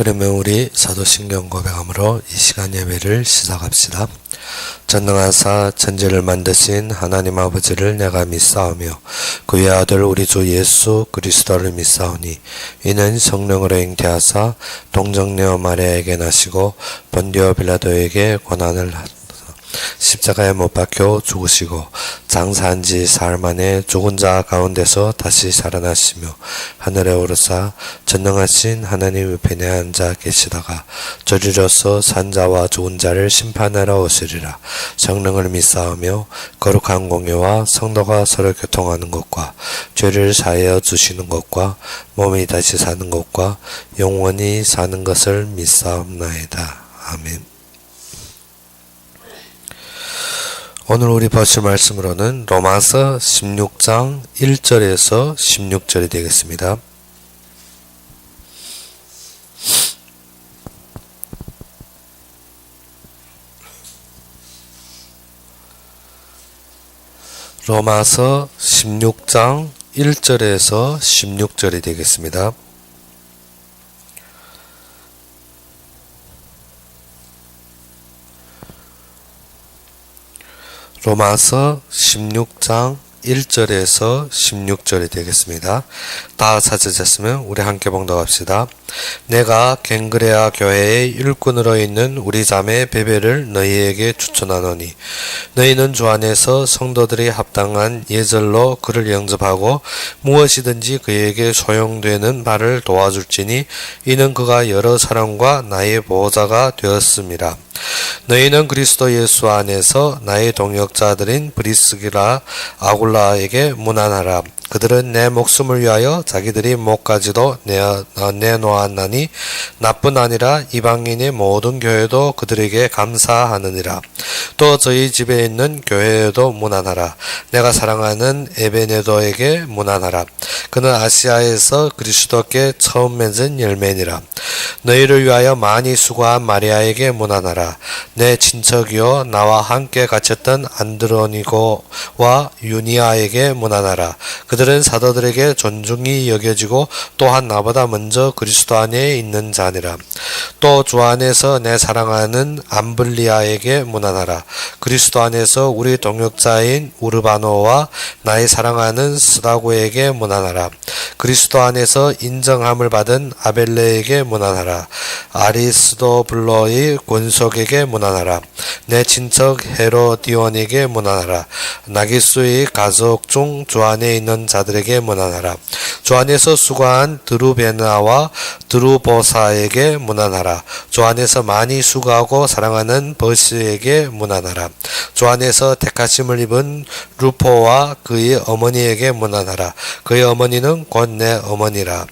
그러면 우리 사도신경 고백함으로 이 시간 예배를 시작합시다. 전능하사 천지를 만드신 하나님 아버지를 내가 믿사오며 그의 아들 우리 주 예수 그리스도를 믿사오니 이는 성령으로 잉태하사 동정녀 마리아에게 나시고 본디오 빌라도에게 고난을 십자가에 못 박혀 죽으시고 장사한 지 사흘 만에 죽은 자 가운데서 다시 살아나시며 하늘에 오르사 전능하신 하나님 우편에 앉아 계시다가 저리로서 산 자와 죽은 자를 심판하러 오시리라. 성령을 믿사오며 거룩한 공예와 성도가 서로 교통하는 것과 죄를 사하여 주시는 것과 몸이 다시 사는 것과 영원히 사는 것을 믿사옵나이다. 아멘. 오늘 우리 보실 말씀으로는 로마서 16장 1절에서 16절이 되겠습니다. 로마서 16장 1절에서 16절이 되겠습니다. 로마서 16장 1절에서 16절이 되겠습니다. 다 찾으셨으면 우리 함께 봉독합시다. 내가 갱그레아 교회의 일꾼으로 있는 우리 자매 베베를 너희에게 추천하노니 너희는 주 안에서 성도들이 합당한 예절로 그를 영접하고 무엇이든지 그에게 소용되는 바를 도와줄지니 이는 그가 여러 사람과 나의 보호자가 되었음이라. 너희는 그리스도 예수 안에서 나의 동역자들인 브리스기라 아굴라에게 문안하라. 그들은 내 목숨을 위하여 자기들이 목까지도 내놓았나니 나뿐 아니라 이방인의 모든 교회도 그들에게 감사하느니라. 또 저희 집에 있는 교회에도 문안하라. 내가 사랑하는 에베네도에게 문안하라. 그는 아시아에서 그리스도께 처음 맺은 열매니라. 너희를 위하여 많이 수고한 마리아에게 문안하라. 내 친척이요 나와 함께 갇혔던 안드로니고와 유니아에게 문안하라. 그들은 사도들에게 존중이 여겨지고 또한 나보다 먼저 그리스도 안에 있는 자니라. 또 주 안에서 내 사랑하는 암블리아에게 문안하라. 그리스도 안에서 우리 동역자인 우르바노와 나의 사랑하는 스다고에게 문안하라. 그리스도 안에서 인정함을 받은 아벨레에게 문안하라. 아리스도블로의 권속에게 문안하라. 내 친척 헤로디온에게 문안하라. 나기수의 가족 중 주 안에 있는 자들에게 문안하라. 주 안에서 수고한 드루베나와 드루보사에게 문안하라. 주 안에서 많이 수고하고 사랑하는 버스에게 문안하라. 주 안에서 택하심을 입은 루포와 그의 어머니에게 문안하라. 그의 어머니는 곧 내 어머니라.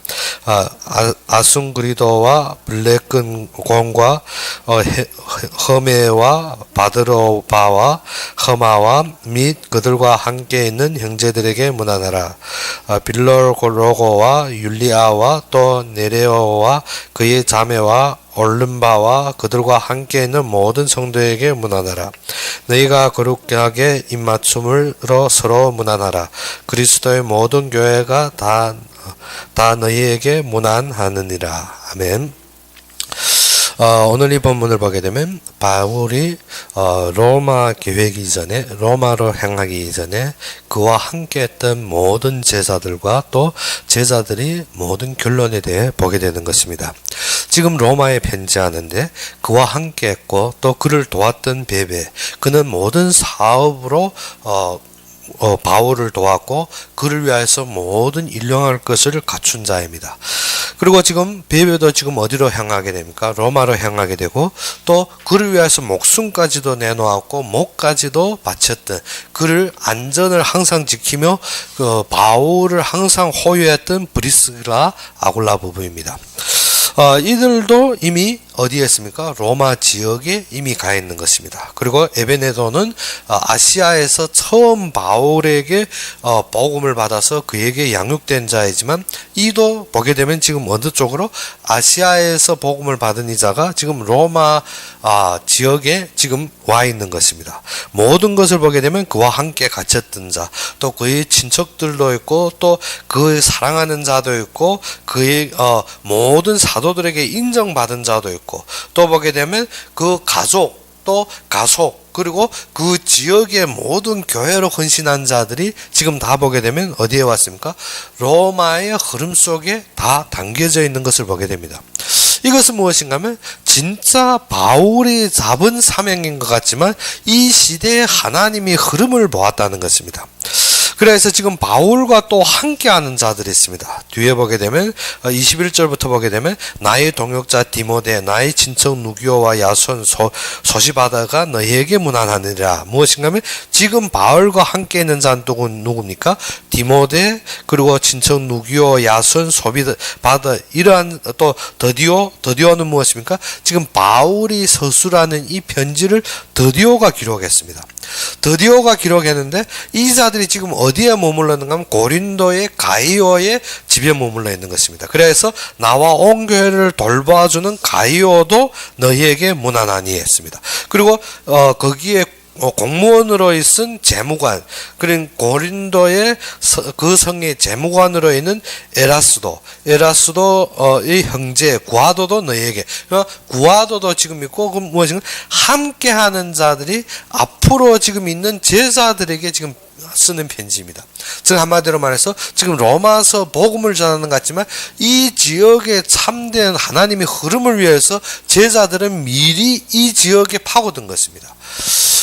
아순그리도와 블레끈공과 허메와 바드로바와 허마와 및 그들과 함께 있는 형제들에게 문안하라. 빌로로고와 율리아와 또 네레오와 그의 자매와 올른바와 그들과 함께 있는 모든 성도에게 문안하라. 너희가 거룩하게 입맞춤으로 서로 문안하라. 그리스도의 모든 교회가 다 너희에게 문안하느니라. 아멘. 오늘 이 본문을 보게 되면 바울이 로마 계획이 전에 로마로 향하기 이전에 그와 함께 했던 모든 제자들과 또 제자들이 모든 결론에 대해 보게 되는 것입니다. 지금 로마에 편지하는데 그와 함께 했고 또 그를 도왔던 베베 그는 모든 사업으로 바울을 도왔고 그를 위하여서 모든 일용할 것을 갖춘 자입니다. 그리고 지금 베베도 지금 어디로 향하게 됩니까? 로마로 향하게 되고 또 그를 위하여서 목숨까지도 내놓았고 목까지도 바쳤던 그를 안전을 항상 지키며 바울을 항상 호위했던 브리스라 아굴라 부부입니다. 이들도 이미 어디에 있습니까? 로마 지역에 이미 가 있는 것입니다. 그리고 에베네도는 아시아에서 처음 바울에게 복음을 받아서 그에게 양육된 자이지만 이도 보게 되면 지금 어느 쪽으로 아시아에서 복음을 받은 이자가 지금 로마 지역에 지금 와 있는 것입니다. 모든 것을 보게 되면 그와 함께 갇혔던 자, 또 그의 친척들도 있고 또 그의 사랑하는 자도 있고 그의 모든 사도 사도들에게 인정받은 자도 있고, 또 보게 되면 그 가족, 또 가속, 그리고 그 지역의 모든 교회로 헌신한 자들이 지금 다 보게 되면 어디에 왔습니까? 로마의 흐름 속에 다 담겨져 있는 것을 보게 됩니다. 이것은 무엇인가 하면 진짜 바울이 잡은 사명인 것 같지만 이 시대에 하나님이 흐름을 보았다는 것입니다. 그래서 지금 바울과 또 함께하는 자들이 있습니다. 뒤에 보게 되면 21절부터 보게 되면 나의 동역자 디모데, 나의 친척 누기오와 야손 소시바다가 너희에게 문안하느니라. 무엇인가 하면 지금 바울과 함께 있는 자는 누굽니까? 디모데, 그리고 친척 누기오, 야손, 소시바다, 이러한 또 더디오는 무엇입니까? 지금 바울이 서술하는 이 편지를 더디오가 기록했습니다. 더디오가 기록했는데 이 자들이 지금 어디에 머물러 있는가 하면 고린도의 가이오의 집에 머물러 있는 것입니다. 그래서 나와 온 교회를 돌봐주는 가이오도 너희에게 문안하니 했습니다. 그리고 거기에 공무원으로 있은 재무관, 그린 고린도의 그 성의 재무관으로 있는 에라스도의 형제 구아도도 너희에게, 구아도도 지금 있고, 그 무엇인가 함께하는 자들이 앞으로 지금 있는 제자들에게 지금 쓰는 편지입니다. 즉 한마디로 말해서 지금 로마서 복음을 전하는 것 같지만 이 지역에 참된 하나님의 흐름을 위해서 제자들은 미리 이 지역에 파고든 것입니다.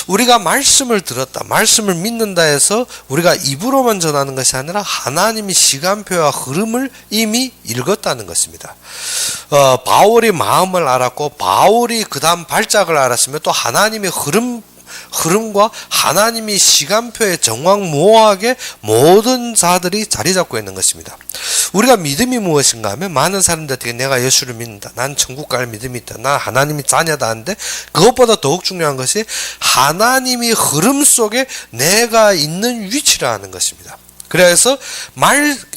우리가 말씀을 들었다, 말씀을 믿는다 해서 우리가 입으로만 전하는 것이 아니라 하나님의 시간표와 흐름을 이미 읽었다는 것입니다. 바울이 마음을 알았고 바울이 그 다음 발작을 알았으면 또 하나님의 흐름과 하나님이 시간표에 정확무오하게 모든 자들이 자리 잡고 있는 것입니다. 우리가 믿음이 무엇인가 하면 많은 사람들에게 내가 예수를 믿는다, 난 천국 갈 믿음이 있다, 난 하나님이 자녀다 하는데 그것보다 더욱 중요한 것이 하나님이 흐름 속에 내가 있는 위치라는 것입니다. 그래서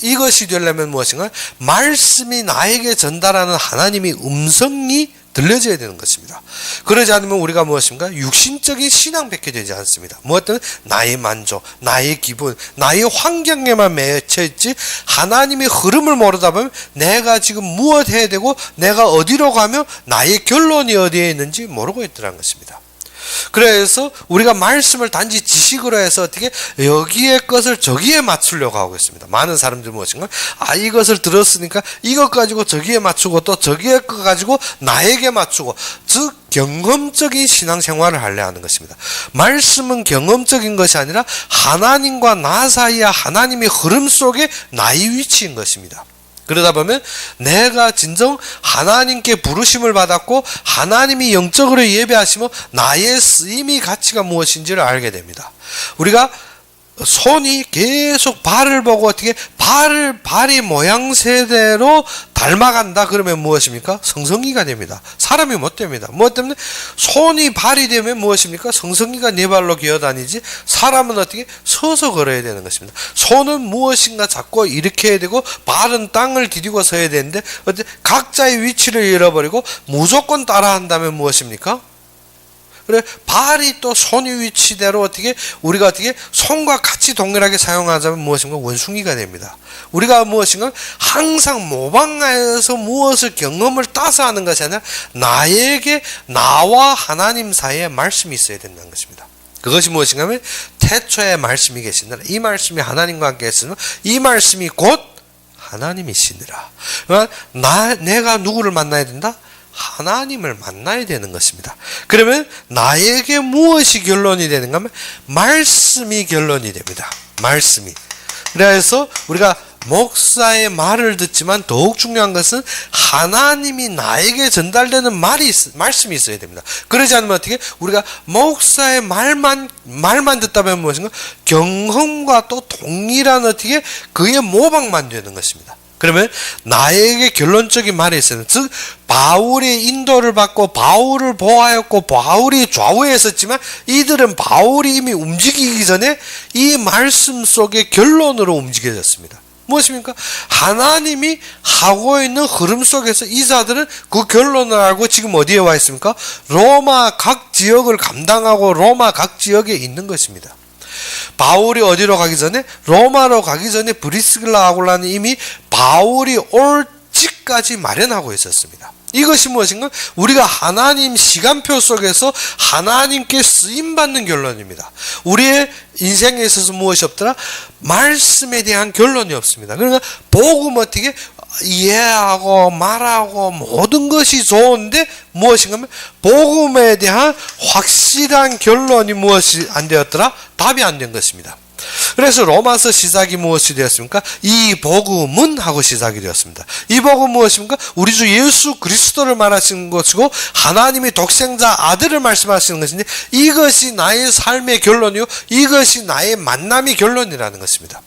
이것이 되려면 무엇인가? 말씀이 나에게 전달하는 하나님의 음성이 들려져야 되는 것입니다. 그러지 않으면 우리가 무엇인가? 육신적인 신앙밖에 되지 않습니다. 무엇 때문에? 나의 만족, 나의 기분, 나의 환경에만 맺혀 있지 하나님의 흐름을 모르다 보면 내가 지금 무엇 해야 되고 내가 어디로 가며 나의 결론이 어디에 있는지 모르고 있더라는 것입니다. 그래서 우리가 말씀을 단지 지식으로 해서 어떻게 여기에 것을 저기에 맞추려고 하고 있습니다. 많은 사람들이 무엇인가? 이것을 들었으니까 이것 가지고 저기에 맞추고 또 저기에 거 가지고 나에게 맞추고, 즉 경험적인 신앙생활을 하려 하는 것입니다. 말씀은 경험적인 것이 아니라 하나님과 나 사이에 하나님의 흐름 속에 나의 위치인 것입니다. 그러다 보면 내가 진정 하나님께 부르심을 받았고 하나님이 영적으로 예배하시면 나의 쓰임의 가치가 무엇인지를 알게 됩니다. 우리가 손이 계속 발을 보고 어떻게 발이 모양새대로 닮아간다 그러면 무엇입니까? 성성이가 됩니다. 사람이 못 됩니다. 무엇 때문에? 손이 발이 되면 무엇입니까? 성성이가 네 발로 기어다니지 사람은 어떻게? 서서 걸어야 되는 것입니다. 손은 무엇인가 잡고 이렇게 해야 되고 발은 땅을 디디고 서야 되는데 어떻게? 각자의 위치를 잃어버리고 무조건 따라한다면 무엇입니까? 그래 발이 또 손의 위치대로 우리가 손과 같이 동일하게 사용하자면 무엇인가? 원숭이가 됩니다. 우리가 무엇인가? 항상 모방하여서 무엇을 경험을 따서 하는 것이 아니라 나에게 나와 하나님 사이에 말씀이 있어야 된다는 것입니다. 그것이 무엇인가 하면 태초에 말씀이 계시느라, 이 말씀이 하나님과 함께 했으면 이 말씀이 곧 하나님이시니라. 그러니까 내가 누구를 만나야 된다? 하나님을 만나야 되는 것입니다. 그러면 나에게 무엇이 결론이 되는가 하면 말씀이 결론이 됩니다. 말씀이. 그래서 우리가 목사의 말을 듣지만 더욱 중요한 것은 하나님이 나에게 전달되는 말씀이 있어야 됩니다. 그러지 않으면 어떻게? 우리가 목사의 말만 듣다 보면 무엇인가? 경험과 또 동일한 그의 모방만 되는 것입니다. 그러면 나에게 결론적인 말이 있어요. 즉 바울의 인도를 받고 바울을 보아였고 바울이 좌우에 있었지만 이들은 바울이 이미 움직이기 전에 이 말씀 속의 결론으로 움직여졌습니다. 무엇입니까? 하나님이 하고 있는 흐름 속에서 이 자들은 그 결론을 알고 지금 어디에 와 있습니까? 로마 각 지역을 감당하고 로마 각 지역에 있는 것입니다. 바울이 어디로 가기 전에? 로마로 가기 전에 브리스길라 아굴라는 이미 바울이 올 여기까지 마련하고 있었습니다. 이것이 무엇인가? 우리가 하나님 시간표 속에서 하나님께 쓰임받는 결론입니다. 우리의 인생에 있어서 무엇이 없더라? 말씀에 대한 결론이 없습니다. 그러니까 복음 어떻게 이해하고 말하고 모든 것이 좋은데 무엇인가 하면 복음에 대한 확실한 결론이 무엇이 안 되었더라? 답이 안 된 것입니다. 그래서 로마서 시작이 무엇이 되었습니까? 이 복음은 하고 시작이 되었습니다. 이 복음은 무엇입니까? 우리 주 예수 그리스도를 말하시는 것이고 하나님의 독생자 아들을 말씀하시는 것인데 이것이 나의 삶의 결론이요 이것이 나의 만남의 결론이라는 것입니다.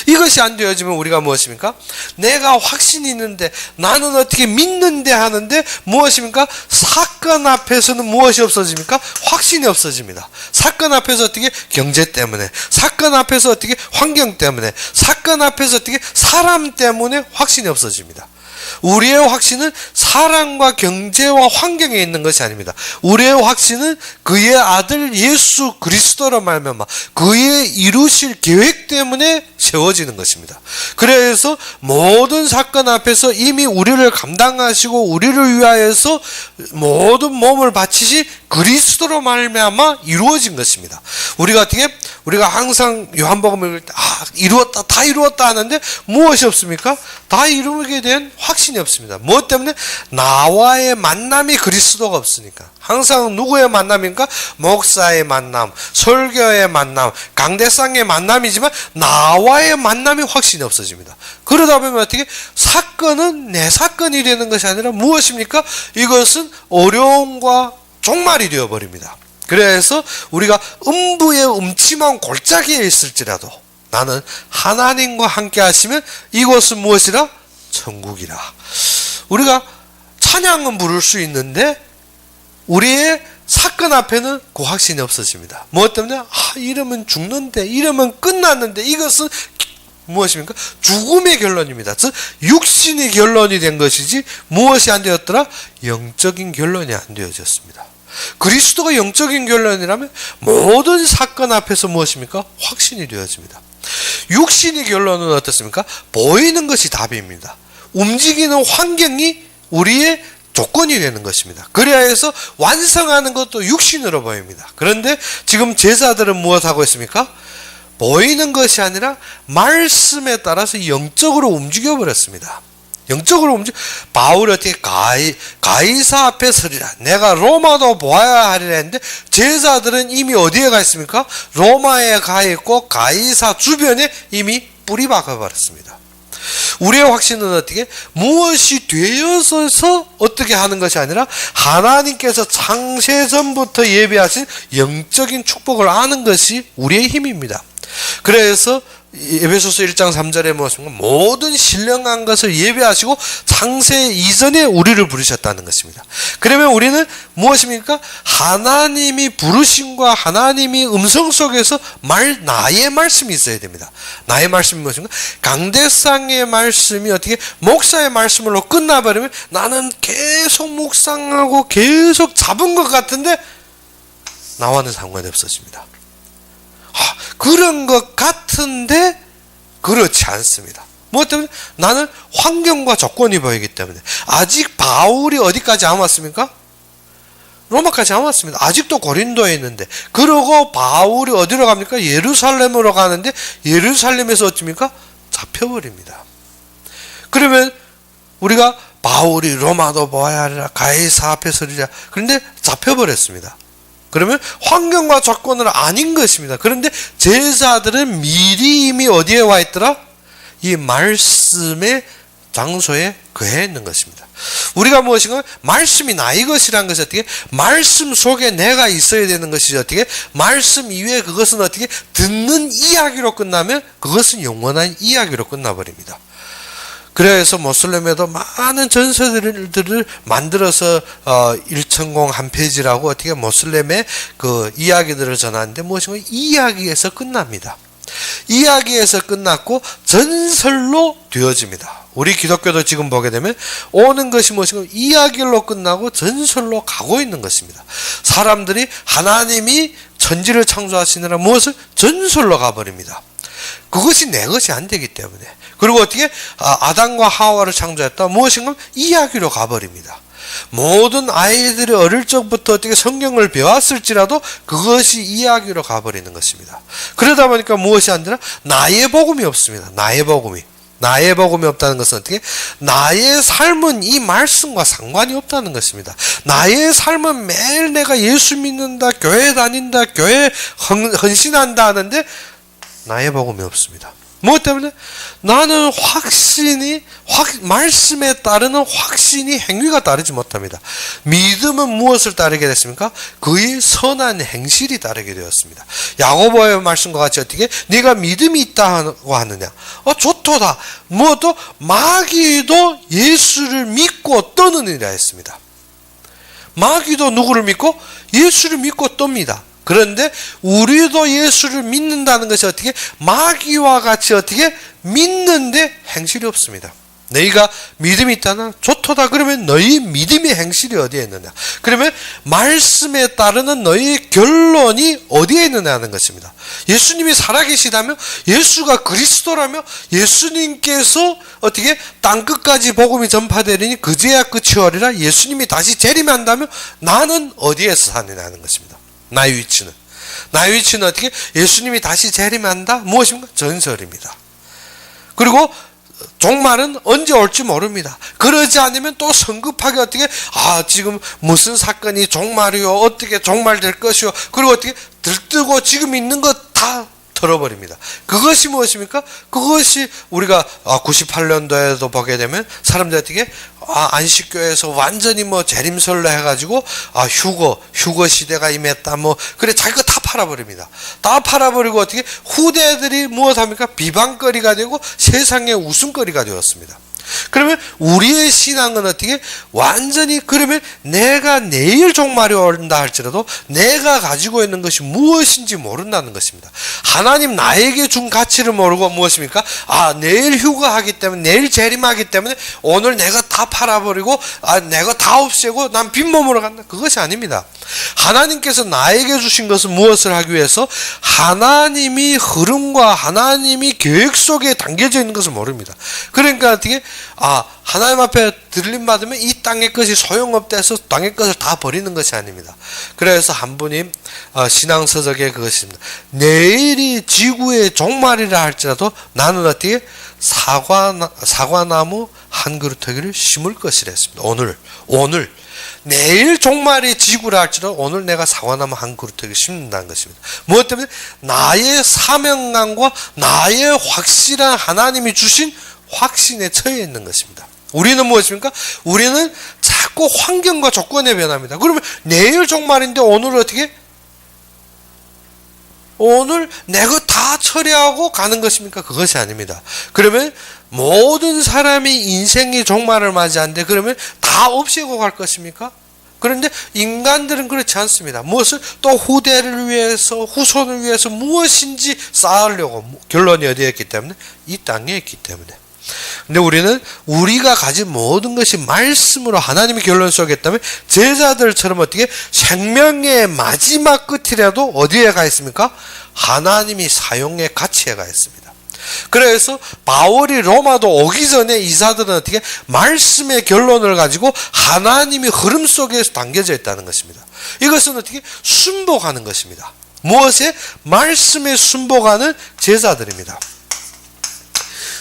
이것이 안 되어지면 우리가 무엇입니까? 내가 확신이 있는데 나는 어떻게 믿는데 하는데 무엇입니까? 사건 앞에서는 무엇이 없어집니까? 확신이 없어집니다. 사건 앞에서 어떻게 경제 때문에, 사건 앞에서 어떻게 환경 때문에, 사건 앞에서 어떻게 사람 때문에 확신이 없어집니다. 우리의 확신은 사랑과 경제와 환경에 있는 것이 아닙니다. 우리의 확신은 그의 아들 예수 그리스도로 말미암아 그의 이루실 계획 때문에 세워지는 것입니다. 그래서 모든 사건 앞에서 이미 우리를 감당하시고 우리를 위하여서 모든 몸을 바치신 그리스도로 말미암아 이루어진 것입니다. 우리가 항상 요한복음을 읽을 때 이루었다 다 이루었다 하는데 무엇이 없습니까? 다 이루게 된 확신이 없습니다. 무엇 때문에? 나와의 만남이 그리스도가 없으니까. 항상 누구의 만남입니까? 목사의 만남, 설교의 만남, 강대상의 만남이지만 나와의 만남이 확신이 없어집니다. 그러다 보면 어떻게? 사건은 내 사건이 되는 것이 아니라 무엇입니까? 이것은 어려움과 종말이 되어버립니다. 그래서 우리가 음부의 음침한 골짜기에 있을지라도 나는 하나님과 함께 하시면 이곳은 무엇이라? 천국이라. 우리가 찬양은 부를 수 있는데 우리의 사건 앞에는 그 확신이 없어집니다. 무엇 때문에? 이러면 죽는데, 이러면 끝났는데 이것은 무엇입니까? 죽음의 결론입니다. 즉 육신의 결론이 된 것이지 무엇이 안 되었더라? 영적인 결론이 안 되어졌습니다. 그리스도가 영적인 결론이라면 모든 사건 앞에서 무엇입니까? 확신이 되어집니다. 육신의 결론은 어떻습니까? 보이는 것이 답입니다. 움직이는 환경이 우리의 조건이 되는 것입니다. 그래야 해서 완성하는 것도 육신으로 보입니다. 그런데 지금 제자들은 무엇하고 있습니까? 보이는 것이 아니라 말씀에 따라서 영적으로 움직여 버렸습니다. 영적으로 바울이 어떻게 가이사 앞에 서리라. 내가 로마도 보아야 하리라 했는데 제자들은 이미 어디에 가 있습니까? 로마에 가 있고 가이사 주변에 이미 뿌리 박아 버렸습니다. 우리의 확신은 어떻게? 무엇이 되어서 어떻게 하는 것이 아니라 하나님께서 창세전부터 예비하신 영적인 축복을 아는 것이 우리의 힘입니다. 그래서 에베소서 1장 3절에 무엇입니까? 모든 신령한 것을 예비하시고 창세 이전에 우리를 부르셨다는 것입니다. 그러면 우리는 무엇입니까? 하나님이 부르심과 하나님이 음성 속에서 나의 말씀이 있어야 됩니다. 나의 말씀이 무엇인가? 강대상의 말씀이 어떻게 목사의 말씀으로 끝나버리면 나는 계속 묵상하고 계속 잡은 것 같은데 나와는 상관이 없어집니다. 그런 것 같은데 그렇지 않습니다. 무엇 때문에? 나는 환경과 조건이 보이기 때문에. 아직 바울이 어디까지 안 왔습니까? 로마까지 안 왔습니다. 아직도 고린도에 있는데. 그러고 바울이 어디로 갑니까? 예루살렘으로 가는데 예루살렘에서 어떻습니까? 잡혀버립니다. 그러면 우리가 바울이 로마도 보아야 하리라 가이사 앞에 서리라. 그런데 잡혀버렸습니다. 그러면 환경과 조건은 아닌 것입니다. 그런데 제자들은 미리 이미 어디에 와 있더라? 이 말씀의 장소에 거해 있는 것입니다. 우리가 무엇인가? 말씀이 나의 것이라는 것이 어떻게? 말씀 속에 내가 있어야 되는 것이 어떻게? 말씀 이외에 그것은 어떻게? 듣는 이야기로 끝나면 그것은 영원한 이야기로 끝나버립니다. 그래서 모슬렘에도 많은 전설들을 만들어서 1천공 한 페이지라고 어떻게 모슬렘의 그 이야기들을 전하는데 무엇인가 이야기에서 끝납니다. 이야기에서 끝났고 전설로 되어집니다. 우리 기독교도 지금 보게 되면 오는 것이 무엇인가 이야기로 끝나고 전설로 가고 있는 것입니다. 사람들이 하나님이 천지를 창조하시느라 무엇을? 전설로 가버립니다. 그것이 내 것이 안 되기 때문에. 그리고 어떻게 아담과 하와를 창조했다 무엇인가 이야기로 가버립니다. 모든 아이들이 어릴 적부터 어떻게 성경을 배웠을지라도 그것이 이야기로 가버리는 것입니다. 그러다 보니까 무엇이 안 되나? 나의 복음이 없습니다. 나의 복음이 없다는 것은 어떻게? 나의 삶은 이 말씀과 상관이 없다는 것입니다. 나의 삶은 매일 내가 예수 믿는다, 교회 다닌다, 교회 헌신한다 하는데 나의 복음이 없습니다. 무엇 때문에? 나는 말씀에 따르는 확신이 행위가 따르지 못합니다. 믿음은 무엇을 따르게 됐습니까? 그의 선한 행실이 따르게 되었습니다. 야고보의 말씀과 같이 어떻게? 네가 믿음이 있다고 하느냐? 좋도다. 무엇도? 마귀도 예수를 믿고 떠느니라 했습니다. 마귀도 누구를 믿고? 예수를 믿고 떱니다. 그런데 우리도 예수를 믿는다는 것이 어떻게? 마귀와 같이 어떻게? 믿는데 행실이 없습니다. 너희가 믿음이 있다나 좋도다. 그러면 너희 믿음의 행실이 어디에 있느냐? 그러면 말씀에 따르는 너희 결론이 어디에 있느냐 하는 것입니다. 예수님이 살아계시다며, 예수가 그리스도라며, 예수님께서 어떻게 땅끝까지 복음이 전파되리니 그제야 끝이 오리라. 예수님이 다시 재림한다며 나는 어디에서 사느냐 하는 것입니다. 나의 위치는 어떻게? 예수님이 다시 재림한다? 무엇입니까? 전설입니다. 그리고 종말은 언제 올지 모릅니다. 그러지 않으면 또 성급하게 어떻게? 지금 무슨 사건이 종말이요? 어떻게 종말될 것이요? 그리고 어떻게? 들뜨고 지금 있는 것 다 털어버립니다. 그것이 무엇입니까? 그것이 우리가 98년도에도 보게 되면 사람들이 어떻게? 안식교에서 완전히 재림설로 해가지고 휴거 시대가 임했다 그래 자기가 다 팔아버립니다. 다 팔아버리고 어떻게? 후대들이 무엇합니까? 비방거리가 되고 세상의 웃음거리가 되었습니다. 그러면 우리의 신앙은 어떻게? 완전히 그러면 내가 내일 종말이 온다 할지라도 내가 가지고 있는 것이 무엇인지 모른다는 것입니다. 하나님 나에게 준 가치를 모르고 무엇입니까? 내일 휴가하기 때문에 내일 재림하기 때문에 오늘 내가 다 팔아버리고 내가 다 없애고 난 빈몸으로 간다. 그것이 아닙니다. 하나님께서 나에게 주신 것은 무엇을 하기 위해서? 하나님이 흐름과 하나님이 계획 속에 담겨져 있는 것을 모릅니다. 그러니까 어떻게? 하나님 앞에 들림 받으면 이 땅의 것이 소용없다 해서 땅의 것을 다 버리는 것이 아닙니다. 그래서 한 분이 신앙서적에 그것입니다. 내일이 지구의 종말이라 할지라도 나는 어떻게? 사과나무 한 그루터기를 심을 것이라 했습니다. 오늘 내일 종말이 지구라 할지라도 오늘 내가 사과나무 한 그루터기를 심는다는 것입니다. 무엇 때문에? 나의 사명감과 나의 확실한 하나님이 주신 확신에 처해 있는 것입니다. 우리는 무엇입니까? 우리는 자꾸 환경과 조건에 변합니다. 그러면 내일 종말인데 오늘 어떻게? 오늘 내가 다 처리하고 가는 것입니까? 그것이 아닙니다. 그러면 모든 사람이 인생의 종말을 맞이하는데 그러면 다 없애고 갈 것입니까? 그런데 인간들은 그렇지 않습니다. 무엇을? 또 후대를 위해서 후손을 위해서 무엇인지 쌓으려고 결론이 어디에 있기 때문에? 이 땅에 있기 때문에. 근데 우리는 우리가 가진 모든 것이 말씀으로 하나님의 결론 속에 있다면 제자들처럼 어떻게 생명의 마지막 끝이라도 어디에 가 있습니까? 하나님이 사용의 가치에 가 있습니다. 그래서 바울이 로마도 오기 전에 이사들은 어떻게 말씀의 결론을 가지고 하나님의 흐름 속에서 담겨져 있다는 것입니다. 이것은 어떻게 순복하는 것입니다. 무엇에? 말씀에 순복하는 제자들입니다.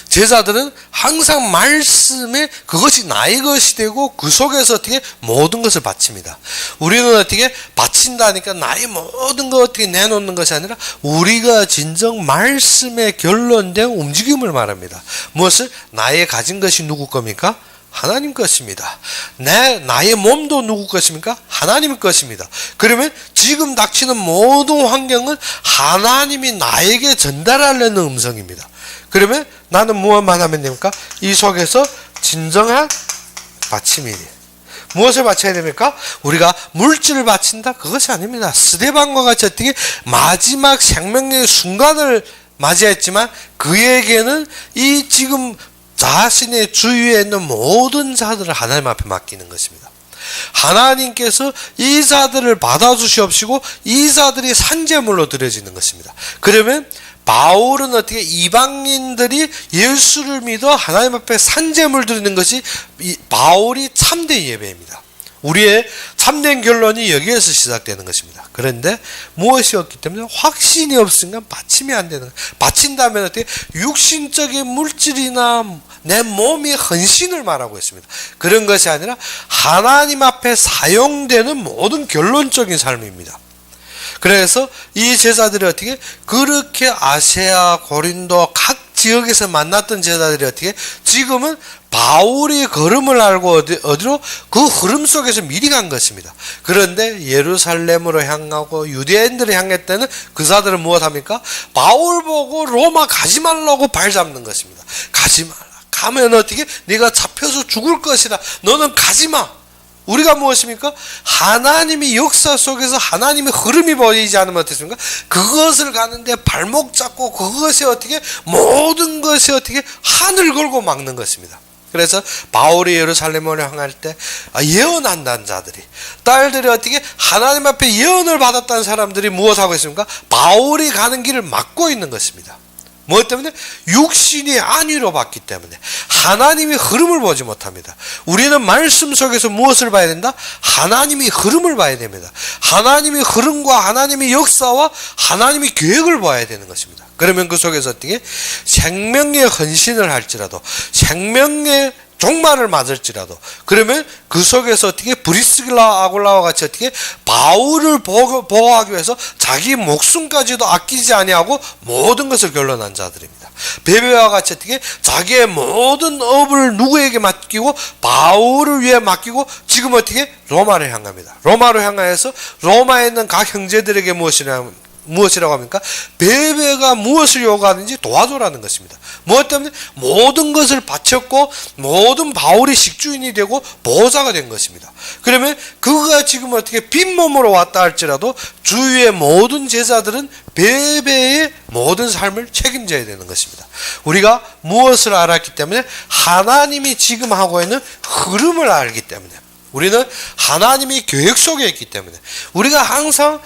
제자들은 항상 말씀에 그것이 나의 것이 되고 그 속에서 어떻게 모든 것을 바칩니다. 우리는 어떻게 바친다니까 나의 모든 것 어떻게 내놓는 것이 아니라 우리가 진정 말씀에 결론된 움직임을 말합니다. 무엇을? 나의 가진 것이 누구 겁니까? 하나님 것입니다. 나의 몸도 누구 것입니까? 하나님 것입니다. 그러면 지금 닥치는 모든 환경은 하나님이 나에게 전달하려는 음성입니다. 그러면 나는 무엇만 하면 됩니까? 이 속에서 진정한 바침이 무엇을 바쳐야 됩니까? 우리가 물질을 바친다? 그것이 아닙니다. 스데반과 같이 어떻게 마지막 생명의 순간을 맞이했지만 그에게는 이 지금 자신의 주위에 있는 모든 자들을 하나님 앞에 맡기는 것입니다. 하나님께서 이 자들을 받아주시옵시고 이 자들이 산제물로 드려지는 것입니다. 그러면 바울은 어떻게 이방인들이 예수를 믿어 하나님 앞에 산제물 드리는 것이 바울이 참된 예배입니다. 우리의 참된 결론이 여기에서 시작되는 것입니다. 그런데 무엇이 없기 때문에 확신이 없으니까 바치면 안 되는 거예요. 바친다면 어떻게 육신적인 물질이나 내 몸이 헌신을 말하고 있습니다. 그런 것이 아니라 하나님 앞에 사용되는 모든 결론적인 삶입니다. 그래서 이 제자들이 어떻게 그렇게 아시아, 고린도 각 지역에서 만났던 제자들이 어떻게 지금은 바울이 걸음을 알고 어디로 그 흐름 속에서 미리 간 것입니다. 그런데 예루살렘으로 향하고 유대인들을 향할 때는 그사들은 무엇합니까? 바울 보고 로마 가지 말라고 발 잡는 것입니다. 가지 말라. 가면 어떻게 네가 잡혀서 죽을 것이다. 너는 가지 마. 우리가 무엇입니까? 하나님이 역사 속에서 하나님의 흐름이 보이지 않으면 어떻습니까? 그것을 가는데 발목 잡고 그것이 어떻게 모든 것이 어떻게 하늘 걸고 막는 것입니다. 그래서 바울이 예루살렘으로 향할 때 예언한다는 자들이 딸들이 어떻게 하나님 앞에 예언을 받았다는 사람들이 무엇하고 있습니까? 바울이 가는 길을 막고 있는 것입니다. 무엇 때문에? 육신이 안위로 봤기 때문에 하나님의 흐름을 보지 못합니다. 우리는 말씀 속에서 무엇을 봐야 된다? 하나님의 흐름을 봐야 됩니다. 하나님의 흐름과 하나님의 역사와 하나님의 계획을 봐야 되는 것입니다. 그러면 그 속에서 어떻게 생명의 헌신을 할지라도 생명의 종말을 맞을지라도 그러면 그 속에서 어떻게 브리스길라 아굴라와 같이 어떻게 바울을 보호하기 위해서 자기 목숨까지도 아끼지 아니하고 모든 것을 결론한 자들입니다. 베베와 같이 어떻게 자기의 모든 업을 누구에게 맡기고 바울을 위해 맡기고 지금 어떻게 로마를 향합니다. 로마로 향하여서 로마에 있는 각 형제들에게 무엇이라고 합니까? 베베가 무엇을 요구하는지 도와줘라는 것입니다. 무엇 때문에? 모든 것을 바쳤고 모든 바울이 식주인이 되고 보호자가 된 것입니다. 그러면 그가 지금 어떻게 빈몸으로 왔다 할지라도 주위의 모든 제자들은 베베의 모든 삶을 책임져야 되는 것입니다. 우리가 무엇을 알았기 때문에? 하나님이 지금 하고 있는 흐름을 알기 때문에 우리는 하나님이 계획 속에 있기 때문에 우리가 항상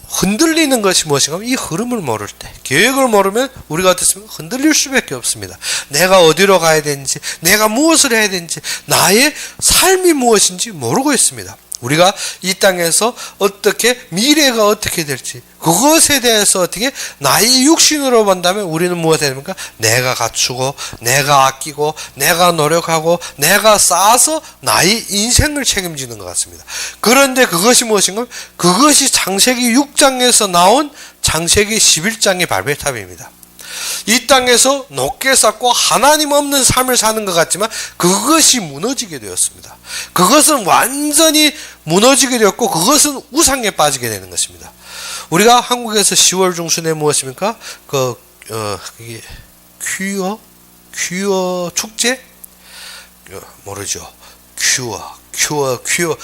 흔들리는 것이 무엇인가 하면 이 흐름을 모를 때 계획을 모르면 우리가 어떻습니까? 흔들릴 수밖에 없습니다. 내가 어디로 가야 되는지 내가 무엇을 해야 되는지 나의 삶이 무엇인지 모르고 있습니다. 우리가 이 땅에서 어떻게 미래가 어떻게 될지 그것에 대해서 어떻게 나의 육신으로 본다면 우리는 무엇이 됩니까? 내가 갖추고 내가 아끼고 내가 노력하고 내가 쌓아서 나의 인생을 책임지는 것 같습니다. 그런데 그것이 무엇인가? 그것이 창세기 6장에서 나온 창세기 11장의 발베탑입니다. 이 땅에서 높게 쌓고 하나님 없는 삶을 사는 것 같지만 그것이 무너지게 되었습니다. 그것은 완전히 무너지게 되었고 그것은 우상에 빠지게 되는 것입니다. 우리가 한국에서 10월 중순에 무엇입니까? 이게 퀴어 축제? 모르죠. 퀴어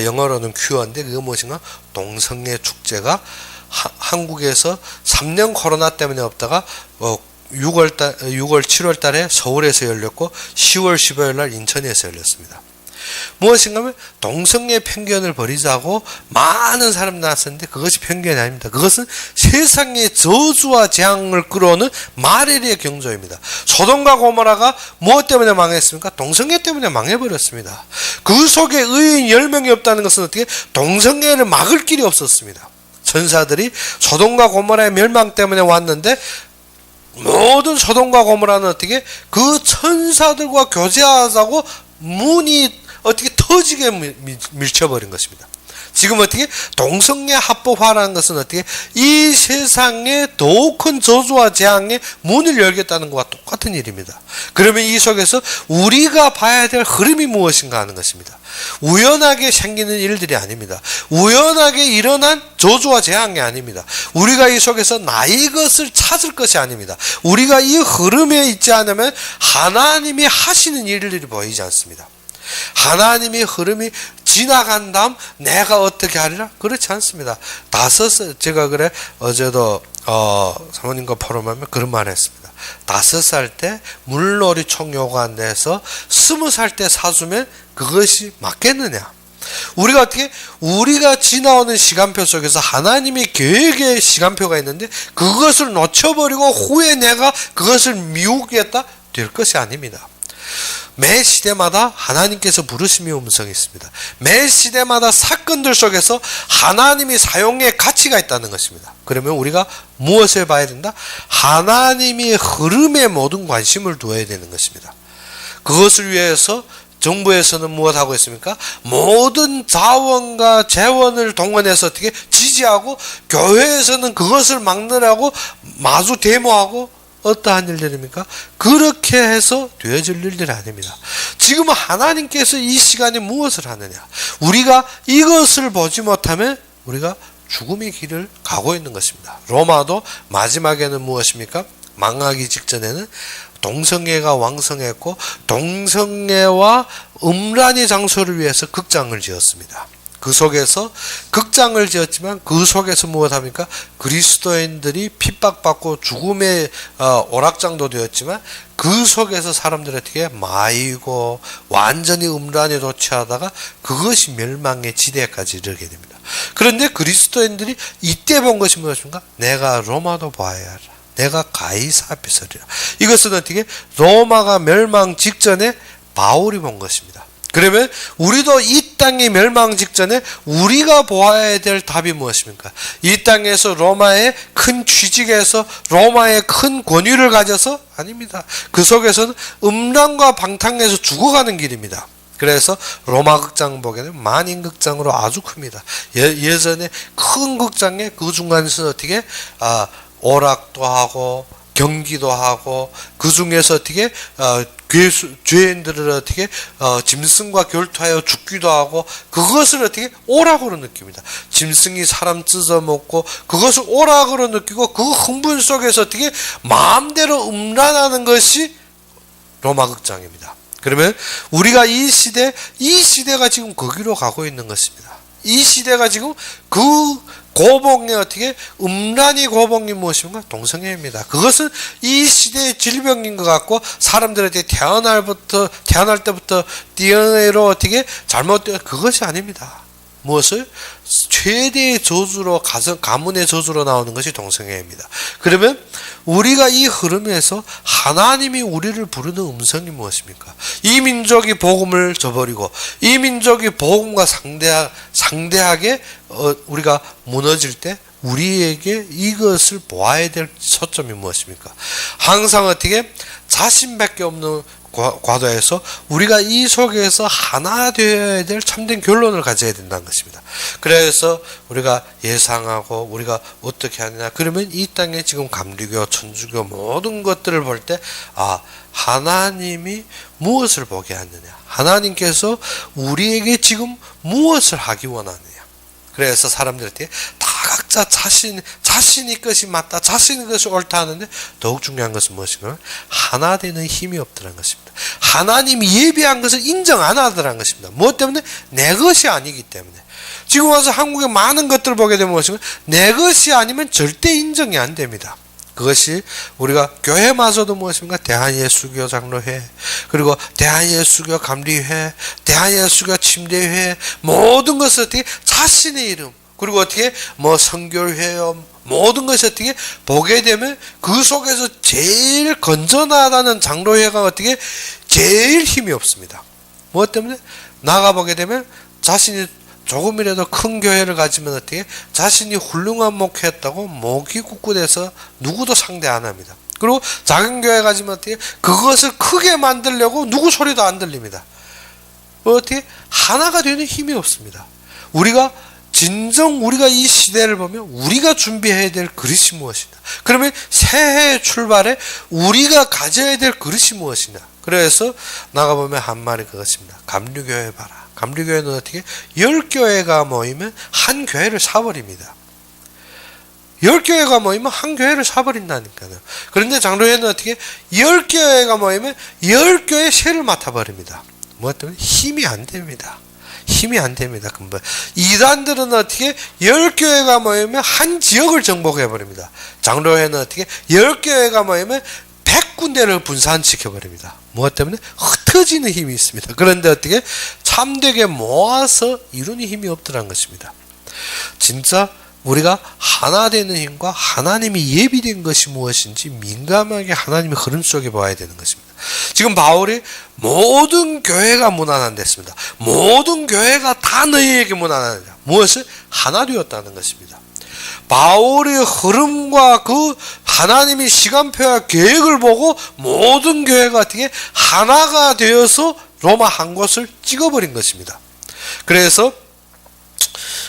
영어로는 퀴어인데 그게 무엇인가? 동성애 축제가 한국에서 3년 코로나 때문에 없다가 6월, 7월 달에 서울에서 열렸고 10월 15일 날 인천에서 열렸습니다. 무엇인가 하면 동성애 편견을 버리자고 많은 사람들이 나왔었는데 그것이 편견이 아닙니다. 그것은 세상의 저주와 재앙을 끌어오는 마레리의 경조입니다. 소돔과 고모라가 무엇 때문에 망했습니까? 동성애 때문에 망해버렸습니다. 그 속에 의인 10명이 없다는 것은 어떻게? 동성애를 막을 길이 없었습니다. 천사들이 소돔과 고모라의 멸망 때문에 왔는데 모든 소돔과 고모라는 어떻게 그 천사들과 교제하자고 문이 어떻게 터지게 밀쳐버린 것입니다. 지금 어떻게 동성애 합법화라는 것은 어떻게 이 세상에 더욱 큰 저주와 재앙의 문을 열겠다는 것과 똑같은 일입니다. 그러면 이 속에서 우리가 봐야 될 흐름이 무엇인가 하는 것입니다. 우연하게 생기는 일들이 아닙니다. 우연하게 일어난 저주와 재앙이 아닙니다. 우리가 이 속에서 나의 것을 찾을 것이 아닙니다. 우리가 이 흐름에 있지 않으면 하나님이 하시는 일들이 보이지 않습니다. 하나님의 흐름이 지나간 다음 내가 어떻게 하리라? 그렇지 않습니다. 제가 그래 어제도 사모님과 포럼하면 그런 말 했습니다. 5살 때 물놀이 총 요구 안 돼서 20살 때 사주면 그것이 맞겠느냐? 우리가 어떻게 우리가 지나오는 시간표 속에서 하나님의 계획의 시간표가 있는데 그것을 놓쳐버리고 후에 내가 그것을 미우겠다 될 것이 아닙니다. 매 시대마다 하나님께서 부르심의 음성이 있습니다. 매 시대마다 사건들 속에서 하나님이 사용의 가치가 있다는 것입니다. 그러면 우리가 무엇을 봐야 된다? 하나님의 흐름에 모든 관심을 두어야 되는 것입니다. 그것을 위해서 정부에서는 무엇하고 있습니까? 모든 자원과 재원을 동원해서 어떻게 지지하고 교회에서는 그것을 막느라고 마주 데모하고 어떠한 일들입니까? 그렇게 해서 되어질 일들이 아닙니다. 지금 하나님께서 이 시간에 무엇을 하느냐? 우리가 이것을 보지 못하면 우리가 죽음의 길을 가고 있는 것입니다. 로마도 마지막에는 무엇입니까? 망하기 직전에는 동성애가 왕성했고 동성애와 음란의 장소를 위해서 극장을 지었습니다. 그 속에서 극장을 지었지만 그 속에서 무엇합니까? 그리스도인들이 핍박받고 죽음의 오락장도 되었지만 그 속에서 사람들이 어떻게 마이고 완전히 음란에 도취하다가 그것이 멸망의 지대까지 이르게 됩니다. 그런데 그리스도인들이 이때 본 것이 무엇입니까? 내가 로마도 봐야 하라. 내가 가이사 앞에 서리라. 이것은 어떻게 로마가 멸망 직전에 바울이 본 것입니다. 그러면 우리도 이 땅이 멸망 직전에 우리가 보아야 될 답이 무엇입니까? 이 땅에서 로마의 큰 취직에서 로마의 큰 권위를 가져서 아닙니다. 그 속에서는 음란과 방탕에서 죽어가는 길입니다. 그래서 로마 극장 보게는 만인극장으로 아주 큽니다. 예전에 큰 극장에 그 중간에서 어떻게 오락도 하고 경기도 하고 그 중에서 어떻게 죄인들을 어떻게 짐승과 결투하여 죽기도 하고 그것을 어떻게 오락으로 느낍니다. 짐승이 사람 찢어먹고 그것을 오락으로 느끼고 그 흥분 속에서 어떻게 마음대로 음란하는 것이 로마 극장입니다. 그러면 우리가 이 시대가 지금 거기로 가고 있는 것입니다. 이 시대가 지금 그 고봉의 어떻게 음란이 고봉이 무엇입니까? 동성애입니다. 그것은 이 시대의 질병인 것 같고 사람들한테 태어날 때부터 DNA로 어떻게 잘못된 그것이 아닙니다. 무엇을? 최대의 저주로 가문의 저주로 나오는 것이 동성애입니다. 그러면 우리가 이 흐름에서 하나님이 우리를 부르는 음성이 무엇입니까? 이 민족이 복음을 저버리고 이 민족이 복음과 상대하게 우리가 무너질 때 우리에게 이것을 보아야 될 초점이 무엇입니까? 항상 어떻게 자신밖에 없는 과도에서 우리가 이 속에서 하나 되어야 될 참된 결론을 가져야 된다는 것입니다. 그래서 우리가 예상하고 우리가 어떻게 하느냐 그러면 이 땅에 지금 감리교, 천주교 모든 것들을 볼 때 하나님이 무엇을 보게 하느냐, 하나님께서 우리에게 지금 무엇을 하기 원하느냐. 그래서 사람들한테 다 각자 자신이 것이 맞다, 자신이 것이 옳다 하는데 더욱 중요한 것은 무엇인가? 하나 되는 힘이 없더라는 것입니다. 하나님이 예비한 것을 인정 안 하더라는 것입니다. 무엇 때문에? 내 것이 아니기 때문에. 지금 와서 한국의 많은 것들을 보게 되면 무엇인가? 내 것이 아니면 절대 인정이 안 됩니다. 그것이 우리가 교회마저도 무엇입니까? 대한예수교 장로회, 그리고 대한예수교 감리회, 대한예수교 침례회, 모든 것을 어떻게 자신의 이름, 그리고 어떻게 선교회요, 모든 것이 어떻게 보게 되면 그 속에서 제일 건전하다는 장로회가 어떻게 제일 힘이 없습니다. 무엇 때문에? 나가보게 되면 자신이 조금이라도 큰 교회를 가지면 어떻게 자신이 훌륭한 목회했다고 목이 꿋꿋해서 누구도 상대 안 합니다. 그리고 작은 교회 가지면 어떻게 그것을 크게 만들려고 누구 소리도 안 들립니다. 어떻게 하나가 되는 힘이 없습니다. 우리가 이 시대를 보면 우리가 준비해야 될 그릇이 무엇이냐. 그러면 새해 출발에 우리가 가져야 될 그릇이 무엇이냐. 그래서 나가보면 한 말이 그것입니다. 감리교회 봐라. 감리교회는 어떻게 10교회가 모이면 한 교회를 사버립니다. 10교회가 모이면 한 교회를 사버린다니까요. 그런데 장로회는 어떻게 10교회가 모이면 10교회 세를 맡아버립니다. 뭐 때문에? 힘이 안 됩니다. 힘이 안 됩니다. 근본. 이단들은 어떻게 10교회가 모이면 한 지역을 정복해버립니다. 장로회는 어떻게 10교회가 모이면 100군데를 분산시켜버립니다. 무엇 때문에? 흩어지는 힘이 있습니다. 그런데 어떻게? 참되게 모아서 이루는 힘이 없더라는 것입니다. 진짜 우리가 하나 되는 힘과 하나님이 예비된 것이 무엇인지 민감하게 하나님의 흐름 속에 봐야 되는 것입니다. 지금 바울이 모든 교회가 무난한됐습니다. 모든 교회가 다 너희에게 무난하느냐. 무엇을? 하나 되었다는 것입니다. 바울의 흐름과 그 하나님의 시간표와 계획을 보고 모든 교회가 어떻게 하나가 되어서 로마 한 곳을 찍어버린 것입니다. 그래서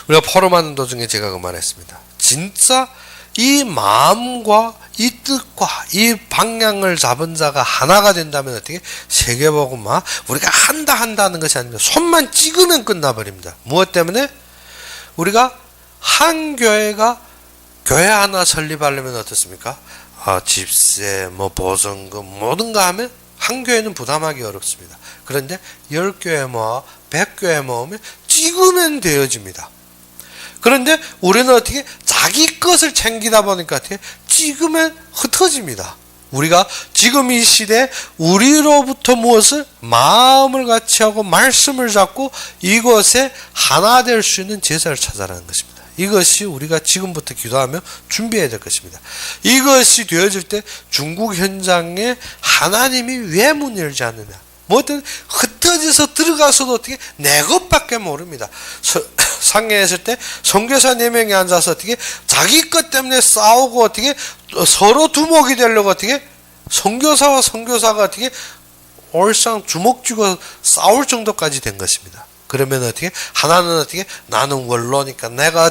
우리가 포럼하는 도중에 제가 그 말했습니다. 진짜 이 마음과 이 뜻과 이 방향을 잡은 자가 하나가 된다면 어떻게 세계복음화 우리가 한다는 것이 아닙니다. 손만 찍으면 끝나버립니다. 무엇 때문에? 우리가 한 교회가 교회 하나 설립하려면 어떻습니까? 집세, 보증금 모든 거 하면 한 교회는 부담하기 어렵습니다. 그런데 10교회 모아 100교회 모으면 찍으면 되어집니다. 그런데 우리는 어떻게 자기 것을 챙기다 보니까 어떻게 찍으면 흩어집니다. 우리가 지금 이 시대에 우리로부터 무엇을 마음을 같이 하고 말씀을 잡고 이곳에 하나 될 수 있는 제자를 찾아라는 것입니다. 이것이 우리가 지금부터 기도하며 준비해야 될 것입니다. 이것이 되어질 때 중국 현장에 하나님이 왜 문 열지 않느냐. 뭐든 흩어져서 들어가서도 어떻게 내 것밖에 모릅니다. 상회에 있을 때 선교사 4명이 앉아서 어떻게 자기 것 때문에 싸우고 어떻게 서로 두목이 되려고 어떻게 선교사와 선교사가 어떻게 올상 주먹 쥐고 싸울 정도까지 된 것입니다. 그러면 어떻게 하나는 어떻게 나는 원로니까 내가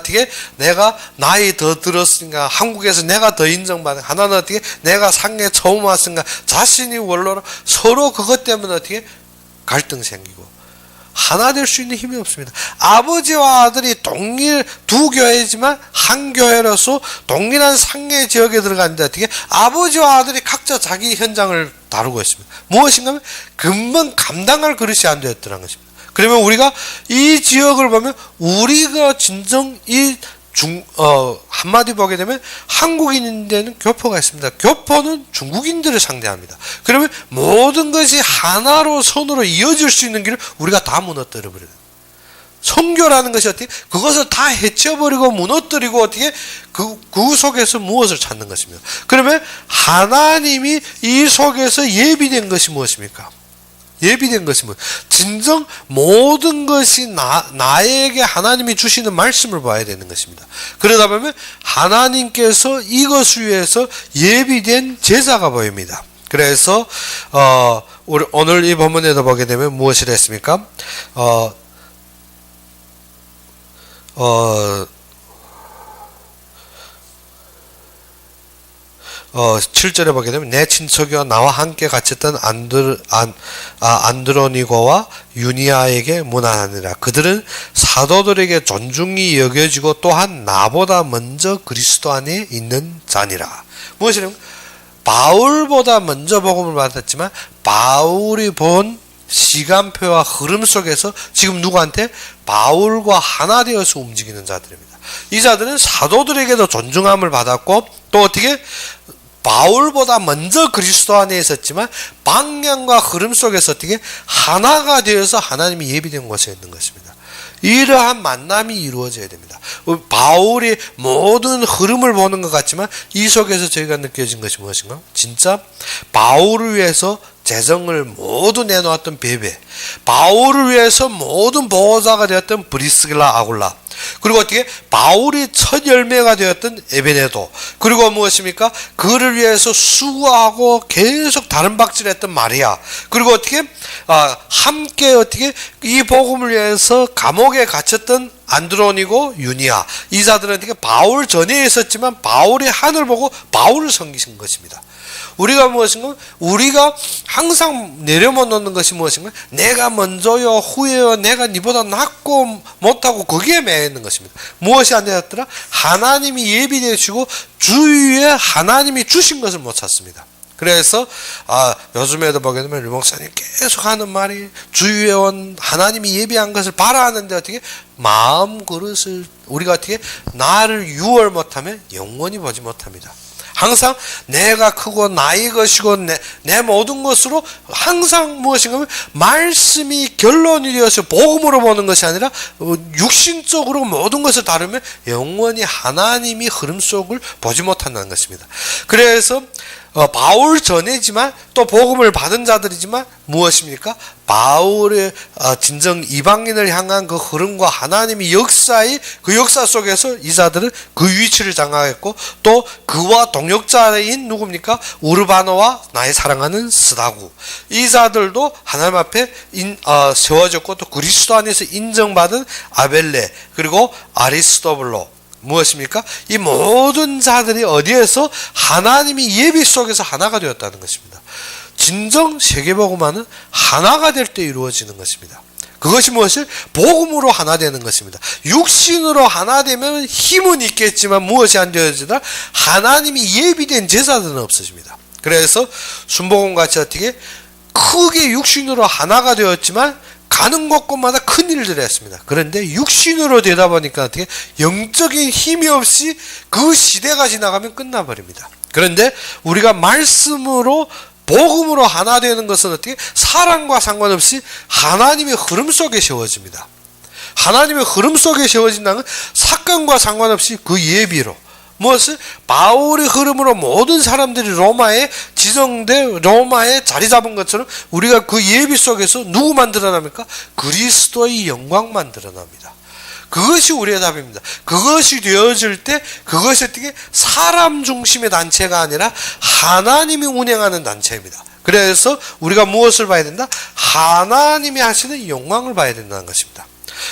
나이 더 들었으니까 한국에서 내가 더 인정받는, 하나는 어떻게 내가 상해 처음 왔으니까 자신이 원로로 서로 그것 때문에 어떻게 갈등 생기고 하나 될 수 있는 힘이 없습니다. 아버지와 아들이 동일 두 교회지만 한 교회로서 동일한 상해 지역에 들어갔는데 어떻게 아버지와 아들이 각자 자기 현장을 다루고 있습니다. 무엇인가 하면 금방 감당할 그릇이 안 되었더라는 것입니다. 그러면 우리가 이 지역을 보면 우리가 진정 한마디 보게 되면 한국인인데는 교포가 있습니다. 교포는 중국인들을 상대합니다. 그러면 모든 것이 하나로 선으로 이어질 수 있는 길을 우리가 다 무너뜨려 버려요. 선교라는 것이 어떻게 그것을 다 해쳐버리고 무너뜨리고 어떻게 그 속에서 무엇을 찾는 것입니다. 그러면 하나님이 이 속에서 예비된 것이 무엇입니까? 예비된 것이 뭐 진정 모든 것이 나에게 하나님이 주시는 말씀을 봐야 되는 것입니다. 그러다 보면 하나님께서 이것을 위해서 예비된 제자가 보입니다. 그래서 우리 오늘 이 본문에도 보게 되면 무엇을 했습니까? 7절에 보게 되면 내 친척이와 나와 함께 갇혔던 안드로니고와 유니아에게 문안하니라. 그들은 사도들에게 존중이 여겨지고 또한 나보다 먼저 그리스도 안에 있는 자니라. 무엇이냐면 바울보다 먼저 복음을 받았지만 바울이 본 시간표와 흐름 속에서 지금 누구한테? 바울과 하나 되어서 움직이는 자들입니다. 이 자들은 사도들에게도 존중함을 받았고 또 어떻게? 바울보다 먼저 그리스도 안에 있었지만 방향과 흐름 속에서 어떻게 하나가 되어서 하나님이 예비된 곳에 있는 것입니다. 이러한 만남이 이루어져야 됩니다. 바울이 모든 흐름을 보는 것 같지만 이 속에서 저희가 느껴진 것이 무엇인가? 진짜 바울을 위해서 재정을 모두 내놓았던 베베, 바울을 위해서 모든 보호자가 되었던 브리스길라 아굴라, 그리고 어떻게 바울이 첫 열매가 되었던 에베네도, 그리고 무엇입니까? 그를 위해서 수고하고 계속 다른 박질했던 마리아, 그리고 어떻게 함께 어떻게 이 복음을 위해서 감옥에 갇혔던 안드로니고 유니아, 이 자들은 어떻게 바울 전에 있었지만 바울이 하늘 보고 바울을 섬기신 것입니다. 우리가 무엇인가? 우리가 항상 내려못 놓는 것이 무엇인가? 내가 먼저요, 후에요, 내가 니보다 낫고 못하고 거기에 매여 있는 것입니다. 무엇이 안 되었더라? 하나님이 예비되어 주시고 주위에 하나님이 주신 것을 못 찾습니다. 그래서 요즘에도 보게 되면 류 목사님 계속 하는 말이 주위에 온 하나님이 예비한 것을 바라 하는데 어떻게 마음 그릇을 우리가 어떻게 나를 유월 못하면 영원히 보지 못합니다. 항상 내가 크고 나의 것이고 내 모든 것으로 항상 무엇인가 하면 말씀이 결론이 되어서 복음으로 보는 것이 아니라 육신적으로 모든 것을 다루면 영원히 하나님이 흐름 속을 보지 못한다는 것입니다. 그래서 바울 전이지만 또 복음을 받은 자들이지만 무엇입니까? 바울의 진정 이방인을 향한 그 흐름과 하나님의 역사의 그 역사 속에서 이 자들은 그 위치를 장악했고 또 그와 동역자인 누굽니까? 우르바노와 나의 사랑하는 스다구 이 자들도 하나님 앞에 세워졌고 또 그리스도 안에서 인정받은 아벨레 그리고 아리스토블로 무엇입니까? 이 모든 자들이 어디에서 하나님이 예비 속에서 하나가 되었다는 것입니다. 진정 세계복음화는 하나가 될 때 이루어지는 것입니다. 그것이 무엇을? 복음으로 하나 되는 것입니다. 육신으로 하나 되면 힘은 있겠지만 무엇이 안 되어지나 하나님이 예비된 제사들은 없어집니다. 그래서 순복음같이 어떻게 크게 육신으로 하나가 되었지만 가는 곳곳마다 큰 일들을 했습니다. 그런데 육신으로 되다 보니까 어떻게 영적인 힘이 없이 그 시대가 지나가면 끝나버립니다. 그런데 우리가 말씀으로 복음으로 하나 되는 것은 어떻게 사랑과 상관없이 하나님의 흐름 속에 세워집니다. 하나님의 흐름 속에 세워진다는 사건과 상관없이 그 예비로 무엇을? 바울의 흐름으로 모든 사람들이 로마에 지정돼 로마에 자리 잡은 것처럼 우리가 그 예비 속에서 누구만 드러납니까? 그리스도의 영광만 드러납니다. 그것이 우리의 답입니다. 그것이 되어질 때 그것이 어떻게 사람 중심의 단체가 아니라 하나님이 운행하는 단체입니다. 그래서 우리가 무엇을 봐야 된다? 하나님이 하시는 영광을 봐야 된다는 것입니다.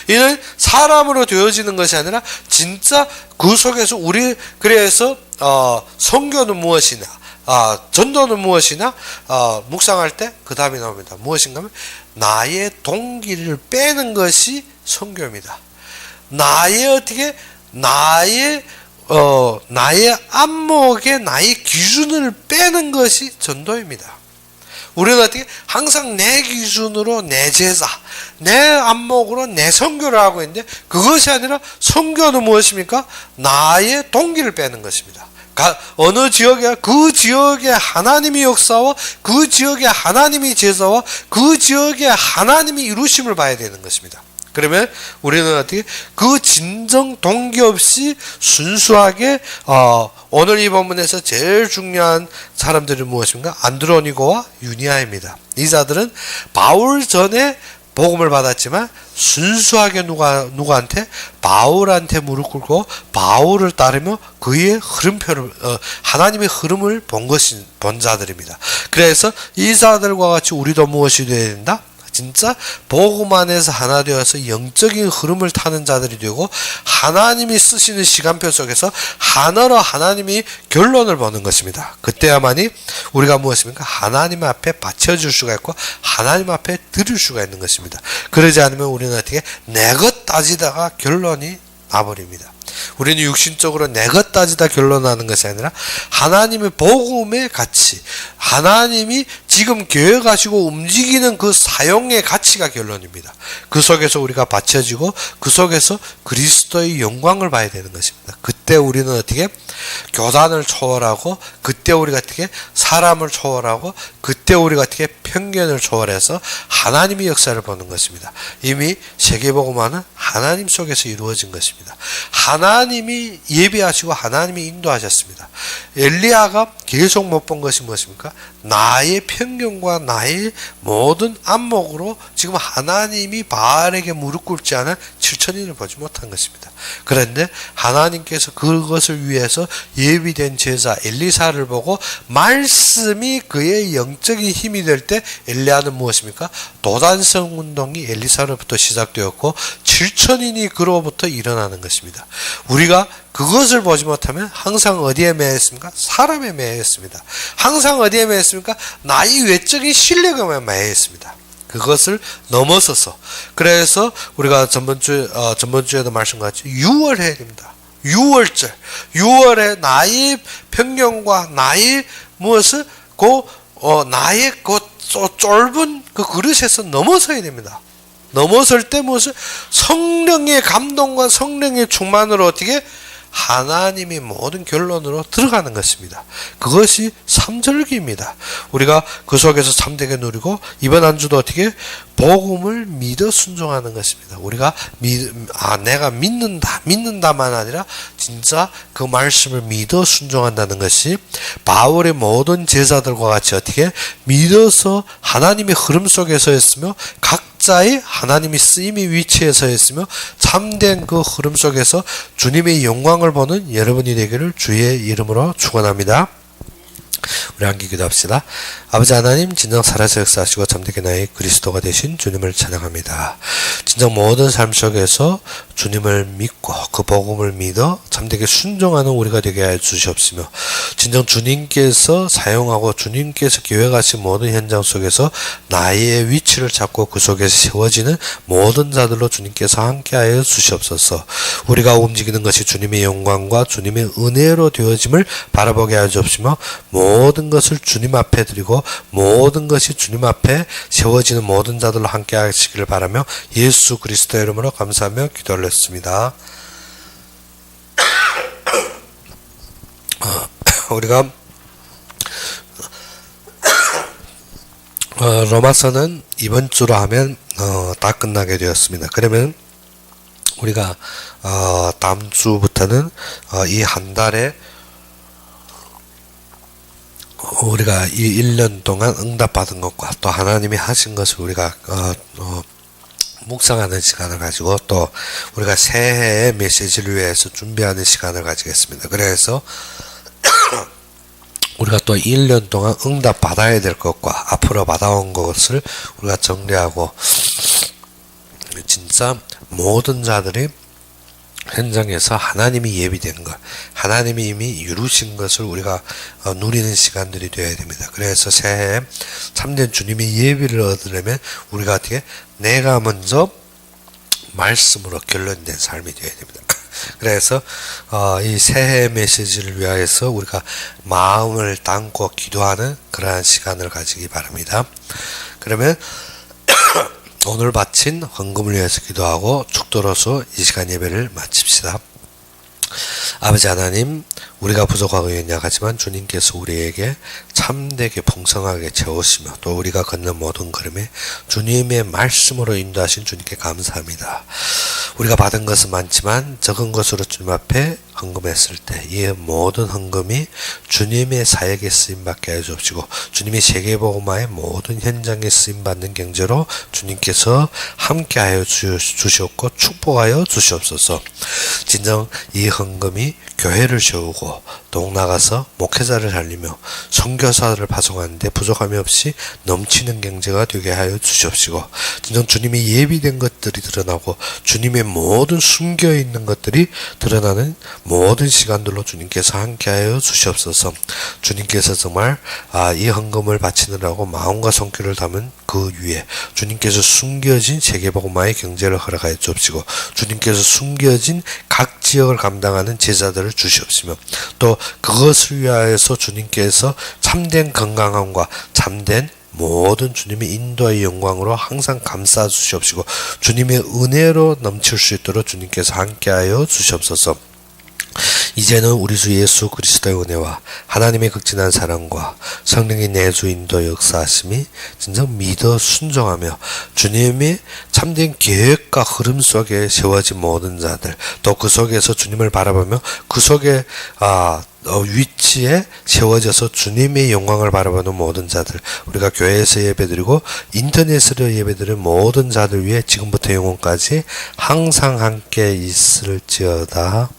이는 사람으로 되어지는 것이 아니라 진짜 그 속에서 우리 그래서 선교는 무엇이냐 전도는 무엇이냐 묵상할 때 그 답이 나옵니다. 무엇인가 하면 나의 동기를 빼는 것이 선교입니다. 나의 안목에 나의 기준을 빼는 것이 전도입니다. 우리는 어떻게 항상 내 기준으로 내 제자, 내 안목으로 내 선교를 하고 있는데 그것이 아니라 선교는 무엇입니까? 나의 동기를 빼는 것입니다. 어느 지역에 그 지역의 하나님의 역사와 그 지역의 하나님의 제자와 그 지역의 하나님의 이루심을 봐야 되는 것입니다. 그러면 우리는 어떻게 그 진정 동기 없이 순수하게 오늘 이 본문에서 제일 중요한 사람들이 무엇입니까? 안드로니고와 유니아입니다. 이 자들은 바울 전에 복음을 받았지만 순수하게 누구한테? 바울한테 무릎 꿇고 바울을 따르며 그의 흐름표를 하나님의 흐름을 본 자들입니다. 그래서 이 자들과 같이 우리도 무엇이 되어야 된다? 진짜 복음 안에서 하나 되어서 영적인 흐름을 타는 자들이 되고 하나님이 쓰시는 시간표 속에서 하나로 하나님이 결론을 보는 것입니다. 그때야만이 우리가 무엇입니까? 하나님 앞에 바쳐줄 수가 있고 하나님 앞에 드릴 수가 있는 것입니다. 그러지 않으면 우리는 어떻게 내 것 따지다가 결론이 나버립니다. 우리는 육신적으로 내 것 따지다 결론하는 것이 아니라 하나님의 복음의 가치, 하나님이 지금 계획하시고 움직이는 그 사용의 가치가 결론입니다. 그 속에서 우리가 받쳐지고 그 속에서 그리스도의 영광을 봐야 되는 것입니다. 그때 우리는 어떻게 교단을 초월하고 그때 우리가 어떻게 사람을 초월하고 그때 우리가 어떻게 편견을 초월해서 하나님의 역사를 보는 것입니다. 이미 세계복음화는 하나님 속에서 이루어진 것입니다. 하나님이 예비하시고 하나님이 인도하셨습니다. 엘리야가 계속 못 본 것이 무엇입니까? 나의 편견과 나의 모든 안목으로 지금 하나님이 바알에게 무릎 꿇지 않은 7천인을 보지 못한 것입니다. 그런데 하나님께서 그것을 위해서 예비된 제자 엘리사를 보고 말씀이 그의 영적인 힘이 될 때 엘리야는 무엇입니까? 도단성 운동이 엘리사로부터 시작되었고 7천인이 그로부터 일어나는 것입니다. 우리가 그것을 보지 못하면 항상 어디에 매였습니까? 사람에 매였습니다. 항상 어디에 매였습니까? 나의 외적인 실력에만 매였습니다. 그것을 넘어서서 그래서 우리가 전번주에도 말씀같이 6월 해야 됩니다. 6월절 6월에 나의 편견과 나의 무엇을 나의 그 좁은 그 그릇에서 넘어서야 됩니다. 넘어설 때 무엇을 성령의 감동과 성령의 충만으로 어떻게 하나님이 모든 결론으로 들어가는 것입니다. 그것이 삼절기입니다. 우리가 그 속에서 참되게 누리고 이번 한 주도 어떻게 복음을 믿어 순종하는 것입니다. 우리가 내가 믿는다만 아니라 진짜 그 말씀을 믿어 순종한다는 것이 바울의 모든 제자들과 같이 어떻게 믿어서 하나님의 흐름 속에 서 있으며 각자의 하나님이 쓰임의 위치에 서 있으며 참된 그 흐름 속에서 주님의 영광을 보는 여러분이 되기를 주의 이름으로 축원합니다. 우리 함께 기도합시다. 아버지 하나님, 진정 살아서 역사하시고 참되게 나의 그리스도가 되신 주님을 찬양합니다. 진정 모든 삶 속에서 주님을 믿고 그 복음을 믿어 참되게 순종하는 우리가 되게 하여 주시옵시며, 진정 주님께서 사용하고 주님께서 계획하신 모든 현장 속에서 나의 위치를 잡고 그 속에서 세워지는 모든 자들로 주님께서 함께하여 주시옵소서. 우리가 움직이는 것이 주님의 영광과 주님의 은혜로 되어짐을 바라보게 하여 주옵시며, 모든 것을 주님 앞에 드리고 모든 것이 주님 앞에 세워지는 모든 자들로 함께 하시기를 바라며 예수 그리스도의 이름으로 감사하며 기도를 했습니다. 우리가 로마서는 이번 주로 하면 다 끝나게 되었습니다. 그러면 우리가 다음 주부터는 이 한 달에 우리가 이 1년 동안 응답받은 것과 또 하나님이 하신 것을 우리가 묵상하는 시간을 가지고 또 우리가 새해의 메시지를 위해서 준비하는 시간을 가지겠습니다. 그래서 우리가 또 1년 동안 응답받아야 될 것과 앞으로 받아온 것을 우리가 정리하고 진짜 모든 자들이 현장에서 하나님이 예비된 것, 하나님이 이미 이루신 것을 우리가 누리는 시간들이 되어야 됩니다. 그래서 새해에 참된 주님의 예비를 얻으려면 우리가 어떻게 내가 먼저 말씀으로 결론된 삶이 되어야 됩니다. 그래서 이 새해 메시지를 위하여서 우리가 마음을 담고 기도하는 그러한 시간을 가지기 바랍니다. 그러면 오늘 바친 헌금을 위해서 기도하고 축도로서 이 시간 예배를 마칩시다. 아버지 하나님, 우리가 부족하고 연약하지만 주님께서 우리에게 참되게 풍성하게 채우시며 또 우리가 걷는 모든 걸음에 주님의 말씀으로 인도하신 주님께 감사합니다. 우리가 받은 것은 많지만 적은 것으로 주님 앞에 헌금했을 때 이 모든 헌금이 주님의 사역에 쓰임받게 하여 주옵시고 주님의 세계복음화의 모든 현장에 쓰임받는 경제로 주님께서 함께하여 주시옵고 축복하여 주시옵소서. 진정 이 헌금이 교회를 세우고 또 나가서 목회자를 살리며 선교사를 파송하는데 부족함이 없이 넘치는 경제가 되게 하여 주시옵시고 진정 주님이 예비된 것들이 드러나고 주님의 모든 숨겨있는 것들이 드러나는 모든 시간들로 주님께서 함께하여 주시옵소서. 주님께서 정말 이 헌금을 바치느라고 마음과 손길을 담은 그 위에 주님께서 숨겨진 세계복음화의 경제를 허락하여 주옵시고 주님께서 숨겨진 각 지역을 감당하는 제자들을 주시옵시며 또 그것을 위하여서 주님께서 참된 건강함과 참된 모든 주님의 인도의 영광으로 항상 감싸 주시옵시고 주님의 은혜로 넘칠 수 있도록 주님께서 함께하여 주시옵소서. 이제는 우리 주 예수 그리스도의 은혜와 하나님의 극진한 사랑과 성령의 내주 인도 역사하심이 진정 믿어 순종하며 주님의 참된 계획과 흐름 속에 세워진 모든 자들 또 그 속에서 주님을 바라보며 그 속에 위치에 세워져서 주님의 영광을 바라보는 모든 자들 우리가 교회에서 예배드리고 인터넷으로 예배드리는 모든 자들 위해 지금부터 영원까지 항상 함께 있을지어다.